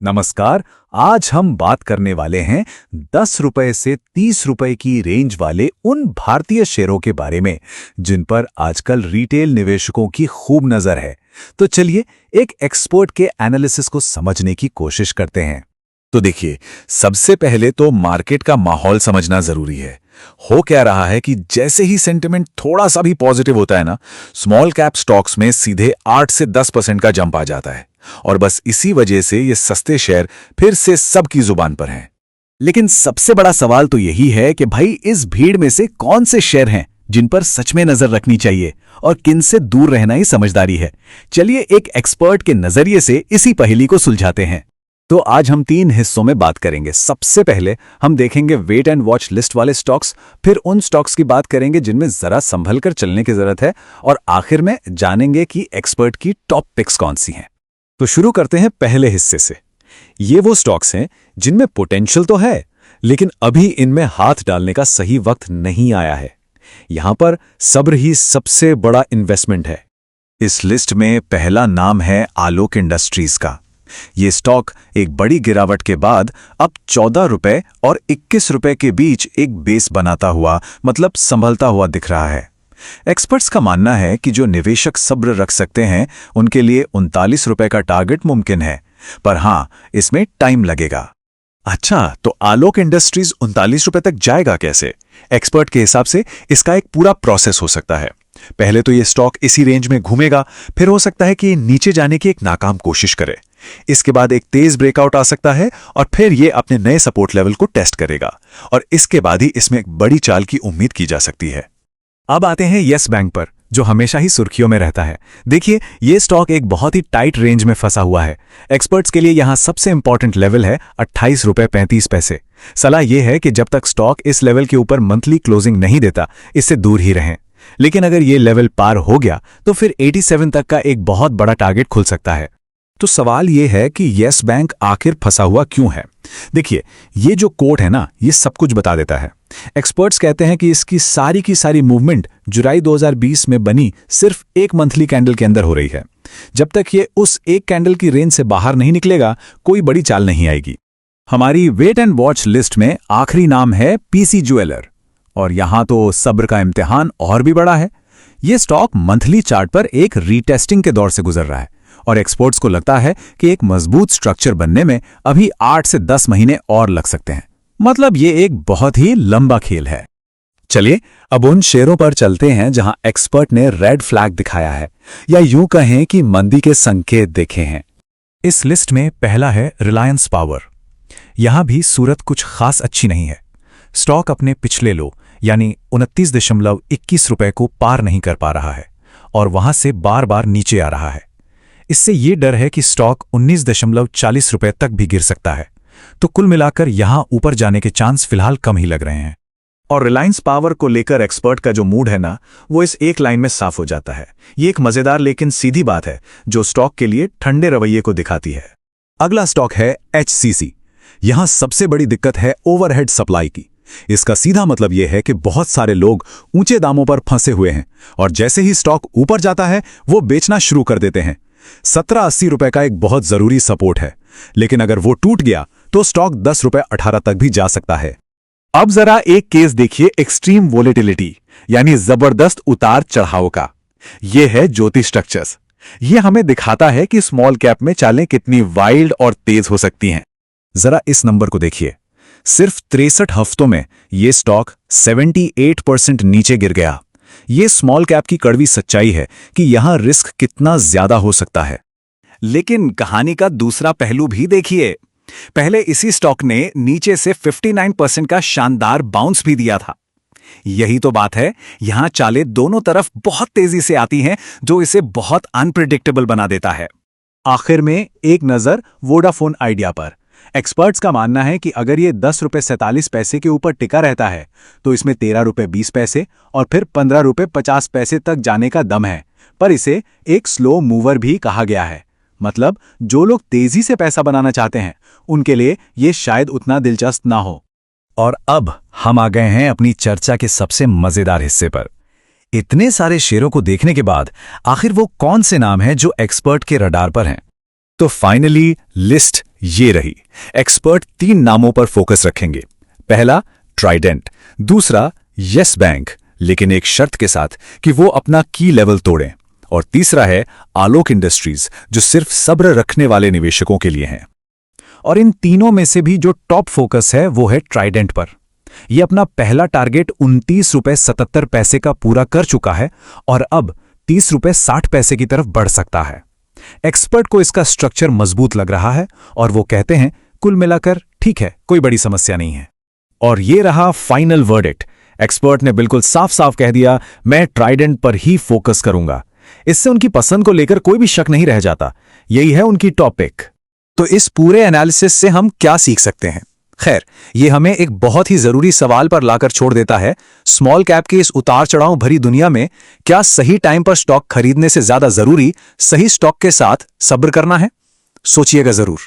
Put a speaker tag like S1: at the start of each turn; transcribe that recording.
S1: नमस्कार। आज हम बात करने वाले हैं 10 रुपए से 30 रुपए की रेंज वाले उन भारतीय शेयरों के बारे में जिन पर आजकल रिटेल निवेशकों की खूब नजर है। तो चलिए एक एक्सपर्ट के एनालिसिस को समझने की कोशिश करते हैं। तो देखिए, सबसे पहले तो मार्केट का माहौल समझना जरूरी है। हो क्या रहा है कि जैसे ही सेंटिमेंट थोड़ा सा भी पॉजिटिव होता है ना, स्मॉल कैप स्टॉक्स में सीधे 8 से 10% का जंप आ जाता है और बस इसी वजह से ये सस्ते शेयर फिर से सबकी जुबान पर हैं। लेकिन सबसे बड़ा सवाल तो यही है कि भाई इस भीड़ में से कौन से शेयर हैं जिन पर सच में नजर रखनी चाहिए और किन से दूर रहना ही समझदारी है। चलिए एक एक्सपर्ट के नजरिए से इसी पहेली को सुलझाते हैं। तो आज हम 3 हिस्सों में बात करेंगे। सबसे पहले हम देखेंगे वेट एंड वॉच लिस्ट वाले स्टॉक्स, फिर उन स्टॉक्स की बात करेंगे जिनमें जरा संभल कर चलने की जरूरत है, और आखिर में जानेंगे कि एक्सपर्ट की टॉप पिक्स कौन सी हैं। तो शुरू करते हैं पहले हिस्से से। ये वो स्टॉक्स हैं जिनमें पोटेंशियल तो है, लेकिन अभी इनमें हाथ डालने का सही वक्त नहीं आया है। यहां पर सब्र ही सबसे बड़ा इन्वेस्टमेंट है। इस लिस्ट में पहला नाम है आलोक इंडस्ट्रीज का। ये स्टॉक एक बड़ी गिरावट के बाद अब 14 रुपए और 21 रुपए के बीच एक बेस बनाता हुआ, मतलब संभलता हुआ दिख रहा है। एक्सपर्ट्स का मानना है कि जो निवेशक सब्र रख सकते हैं उनके लिए 39 रुपए का टारगेट मुमकिन है, पर हां, इसमें टाइम लगेगा। अच्छा, तो आलोक इंडस्ट्रीज 39 रुपए तक जाएगा कैसे? एक्सपर्ट के हिसाब से इसका एक पूरा प्रोसेस हो सकता है। पहले तो ये स्टॉक इसी रेंज में घूमेगा, फिर हो सकता है कि नीचे जाने की एक नाकाम कोशिश करे। इसके बाद एक तेज ब्रेकआउट आ सकता है और फिर ये अपने नए सपोर्ट लेवल को टेस्ट करेगा, और इसके बाद ही इसमें एक बड़ी चाल की उम्मीद की जा सकती है। अब आते हैं येस बैंक पर, जो हमेशा ही सुर्खियों में रहता है। देखिए, ये स्टॉक एक बहुत ही टाइट रेंज में फंसा हुआ है। एक्सपर्ट्स के लिए यहां सबसे इंपॉर्टेंट लेवल है 28 रुपए 35 पैसे। सलाह यह है कि जब तक स्टॉक इस लेवल के ऊपर मंथली क्लोजिंग नहीं देता, इससे दूर ही रहें। लेकिन अगर ये लेवल पार हो गया तो फिर 87 तक का एक बहुत बड़ा टारगेट खुल सकता है। तो सवाल ये है कि येस बैंक आखिर फंसा हुआ क्यों है? देखिए, ये जो कोट है ना, ये सब कुछ बता देता है। एक्सपर्ट्स कहते हैं कि इसकी सारी की सारी मूवमेंट जुलाई 2020 में बनी सिर्फ एक मंथली कैंडल के अंदर हो रही है। जब तक ये उस एक कैंडल की रेंज से बाहर नहीं निकलेगा, कोई बड़ी चाल नहीं आएगी। हमारी वेट एंड वॉच लिस्ट में आखिरी नाम है पीसी ज्वेलर, और यहां तो सब्र का इम्तिहान और भी बड़ा है। ये स्टॉक मंथली चार्ट पर एक रीटेस्टिंग के दौर से गुजर रहा है, और एक्सपर्ट्स को लगता है कि एक मजबूत स्ट्रक्चर बनने में अभी 8 से 10 महीने और लग सकते हैं। मतलब ये एक बहुत ही लंबा खेल है। चलिए अब उन शेयरों पर चलते हैं जहां एक्सपर्ट ने रेड फ्लैग दिखाया है, या यूं कहें कि मंदी के संकेत देखे हैं। इस लिस्ट में पहला है रिलायंस पावर। यहां भी सूरत कुछ खास अच्छी नहीं है। स्टॉक अपने पिछले लो यानी 29.21 रुपए को पार नहीं कर पा रहा है और वहां से बार बार नीचे आ रहा है। इससे ये डर है कि स्टॉक 19.40 रुपए तक भी गिर सकता है। तो कुल मिलाकर यहां ऊपर जाने के चांस फिलहाल कम ही लग रहे हैं। और रिलायंस पावर को लेकर एक्सपर्ट का जो मूड है ना, वो इस एक लाइन में साफ हो जाता है। ये एक मजेदार लेकिन सीधी बात है जो स्टॉक के लिए ठंडे रवैये को दिखाती है। अगला स्टॉक है एचसीसी। यहां सबसे बड़ी दिक्कत है ओवरहेड सप्लाई की। इसका सीधा मतलब यह है कि बहुत सारे लोग ऊंचे दामों पर फंसे हुए हैं, और जैसे ही स्टॉक ऊपर जाता है वो बेचना शुरू कर देते हैं। 1780 रुपए का एक बहुत जरूरी सपोर्ट है, लेकिन अगर वो टूट गया तो स्टॉक 10 रुपए 18 तक भी जा सकता है। अब जरा एक केस देखिए एक्सट्रीम वोलेटिलिटी यानी जबरदस्त उतार चढ़ाव का। यह है ज्योति स्ट्रक्चर्स। यह हमें दिखाता है कि स्मॉल कैप में चालें कितनी वाइल्ड और तेज हो सकती हैं। जरा इस नंबर को देखिए, सिर्फ 63 हफ्तों में यह स्टॉक 78% नीचे गिर गया। यह स्मॉल कैप की कड़वी सच्चाई है कि यहां रिस्क कितना ज्यादा हो सकता है। लेकिन कहानी का दूसरा पहलू भी देखिए। पहले इसी स्टॉक ने नीचे से 59% का शानदार बाउंस भी दिया था। यही तो बात है, यहां चालें दोनों तरफ बहुत तेजी से आती हैं, जो इसे बहुत अनप्रेडिक्टेबल बना देता है। आखिर में एक नजर वोडाफोन आइडिया पर। एक्सपर्ट्स का मानना है कि अगर ये 10 रुपए 47 पैसे के ऊपर टिका रहता है तो इसमें 13 रुपए 20 पैसे और फिर 15 रुपए 50 पैसे तक जाने का दम है। पर इसे एक स्लो मूवर भी कहा गया है। मतलब जो लोग तेजी से पैसा बनाना चाहते हैं उनके लिए ये शायद उतना दिलचस्प ना हो। और अब हम आ गए हैं अपनी चर्चा के सबसे मजेदार हिस्से पर। इतने सारे शेयरों को देखने के बाद आखिर वो कौन से नाम हैं जो एक्सपर्ट के रडार पर हैं? तो फाइनली लिस्ट ये रही। एक्सपर्ट 3 नामों पर फोकस रखेंगे। पहला ट्राइडेंट, दूसरा यस बैंक, लेकिन एक शर्त के साथ कि वो अपना की लेवल तोड़ें, और तीसरा है आलोक इंडस्ट्रीज, जो सिर्फ सब्र रखने वाले निवेशकों के लिए हैं। और इन तीनों में से भी जो टॉप फोकस है वो है ट्राइडेंट पर। यह अपना पहला टारगेट 29.77 का पूरा कर चुका है और अब 30.60 की तरफ बढ़ सकता है। एक्सपर्ट को इसका स्ट्रक्चर मजबूत लग रहा है और वो कहते हैं कुल मिलाकर ठीक है, कोई बड़ी समस्या नहीं है। और ये रहा फाइनल वर्डिक्ट। एक्सपर्ट ने बिल्कुल साफ साफ कह दिया, मैं ट्राइडेंट पर ही फोकस करूंगा। इससे उनकी पसंद को लेकर कोई भी शक नहीं रह जाता। यही है उनकी टॉपिक। तो इस पूरे एनालिसिस से हम क्या सीख सकते हैं? खैर, ये हमें एक बहुत ही जरूरी सवाल पर लाकर छोड़ देता है। स्मॉल कैप की इस उतार चढ़ाव भरी दुनिया में क्या सही टाइम पर स्टॉक खरीदने से ज्यादा जरूरी सही स्टॉक के साथ सब्र करना है? सोचिएगा जरूर।